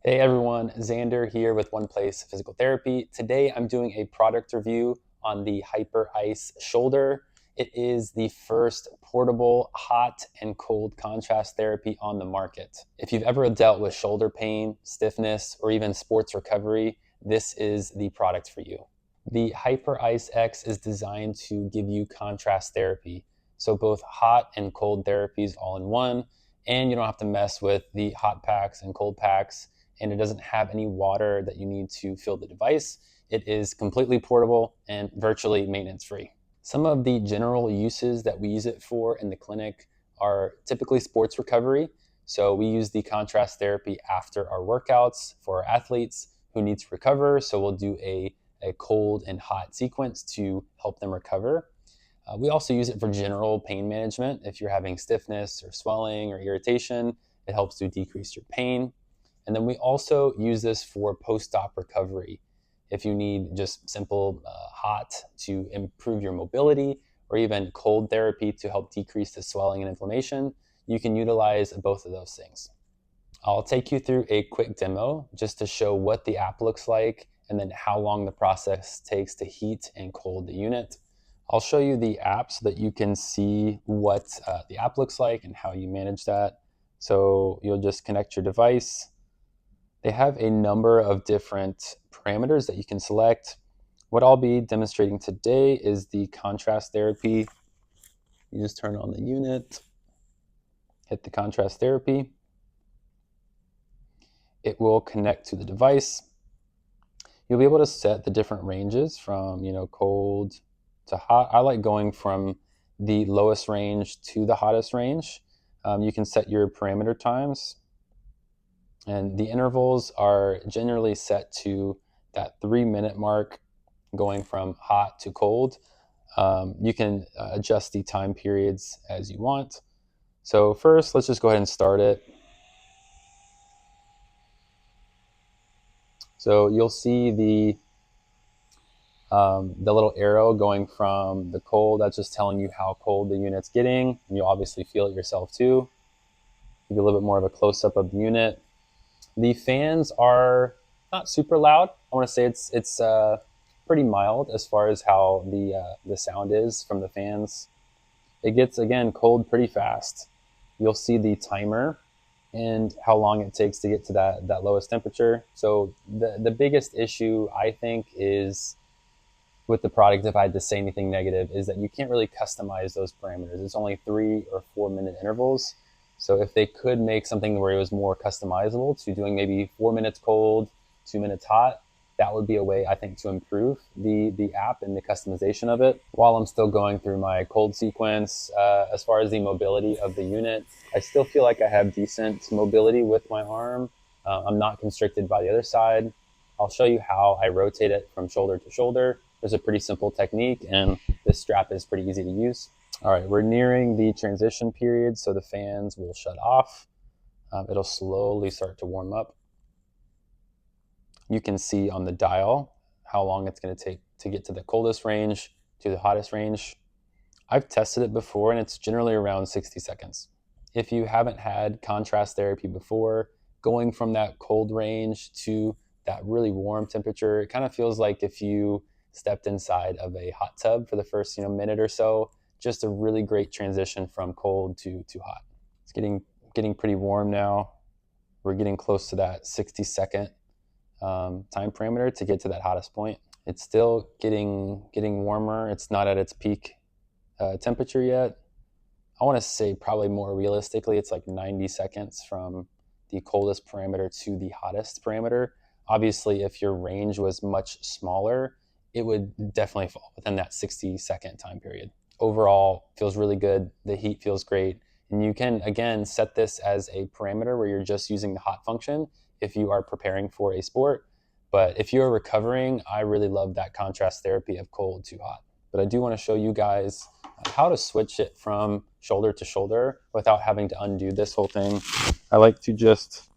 Hey everyone, Xander here with One Place Physical Therapy. Today I'm doing a product review on the Hyperice Shoulder. It is the first portable hot and cold contrast therapy on the market. If you've ever dealt with shoulder pain, stiffness, or even sports recovery, this is the product for you. The Hyperice X is designed to give you contrast therapy. So both hot and cold therapies all in one, and you don't have to mess with the hot packs and cold packs, and it doesn't have any water that you need to fill the device. It is completely portable and virtually maintenance free. Some of the general uses that we use it for in the clinic are typically sports recovery. So we use the contrast therapy after our workouts for our athletes who need to recover. So we'll do a cold and hot sequence to help them recover. We also use it for general pain management. If you're having stiffness or swelling or irritation, it helps to decrease your pain. And then we also use this for post-op recovery. If you need just simple hot to improve your mobility, or even cold therapy to help decrease the swelling and inflammation, you can utilize both of those things. I'll take you through a quick demo just to show what the app looks like and then how long the process takes to heat and cold the unit. I'll show you the app so that you can see what the app looks like and how you manage that. So you'll just connect your device. They have a number of different parameters that you can select. What I'll be demonstrating today is the contrast therapy. You just turn on the unit, hit the contrast therapy. It will connect to the device. You'll be able to set the different ranges from, cold to hot. I like going from the lowest range to the hottest range. You can set your parameter times, and the intervals are generally set to that 3-minute mark, going from hot to cold. You can adjust the time periods as you want. So first, let's just go ahead and start it. So you'll see the little arrow going from the cold. That's just telling you how cold the unit's getting. And you'll obviously feel it yourself too. Give you a little bit more of a close-up of the unit. The fans are not super loud. I want to say it's pretty mild as far as how the sound is from the fans. It gets, again, cold pretty fast. You'll see the timer and how long it takes to get to that lowest temperature. So the biggest issue, I think, is with the product, if I had to say anything negative, is that you can't really customize those parameters. It's only 3 or 4 minute intervals. So if they could make something where it was more customizable to doing maybe 4 minutes cold, 2 minutes hot, that would be a way, I think, to improve the app and the customization of it. While I'm still going through my cold sequence, as far as the mobility of the unit, I still feel like I have decent mobility with my arm. I'm not constricted by the other side. I'll show you how I rotate it from shoulder to shoulder. There's a pretty simple technique, and this strap is pretty easy to use. All right, we're nearing the transition period, so the fans will shut off. It'll slowly start to warm up. You can see on the dial how long it's going to take to get to the coldest range to the hottest range. I've tested it before, and it's generally around 60 seconds. If you haven't had contrast therapy before, going from that cold range to that really warm temperature, it kind of feels like if you stepped inside of a hot tub for the first minute or so. Just a really great transition from cold to hot. It's getting pretty warm now. We're getting close to that 60-second time parameter to get to that hottest point. It's still getting warmer. It's not at its peak temperature yet. I want to say probably more realistically, it's like 90 seconds from the coldest parameter to the hottest parameter. Obviously, if your range was much smaller, it would definitely fall within that 60-second time period. Overall, feels really good. The heat feels great. And you can, again, set this as a parameter where you're just using the hot function if you are preparing for a sport. But if you're recovering, I really love that contrast therapy of cold to hot. But I do want to show you guys how to switch it from shoulder to shoulder without having to undo this whole thing. I like to just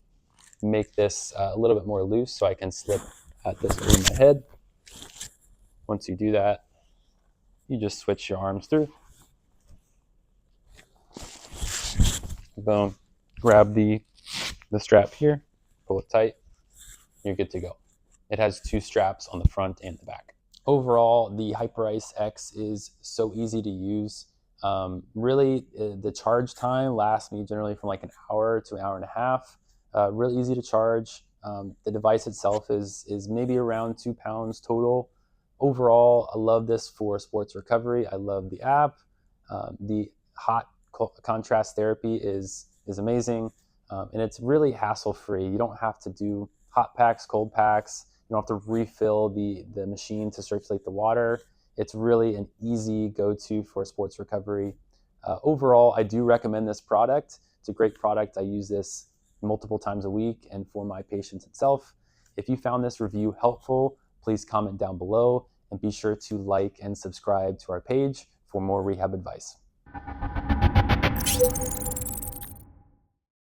make this a little bit more loose so I can slip this over my head. Once you do that, you just switch your arms through. Boom. Grab the strap here, pull it tight. you're good to go. It has 2 straps on the front and the back. Overall, the Hyperice X is so easy to use. Really, the charge time lasts me generally from like an hour to an hour and a half. Really easy to charge. The device itself is maybe around 2 pounds total. Overall, I love this for sports recovery. I love the app. The hot contrast therapy is amazing, and it's really hassle-free. You don't have to do hot packs, cold packs. You don't have to refill the machine to circulate the water. It's really an easy go-to for sports recovery. Overall, I do recommend this product. It's a great product. I use this multiple times a week and for my patients itself. If you found this review helpful, please comment down below and be sure to like and subscribe to our page for more rehab advice.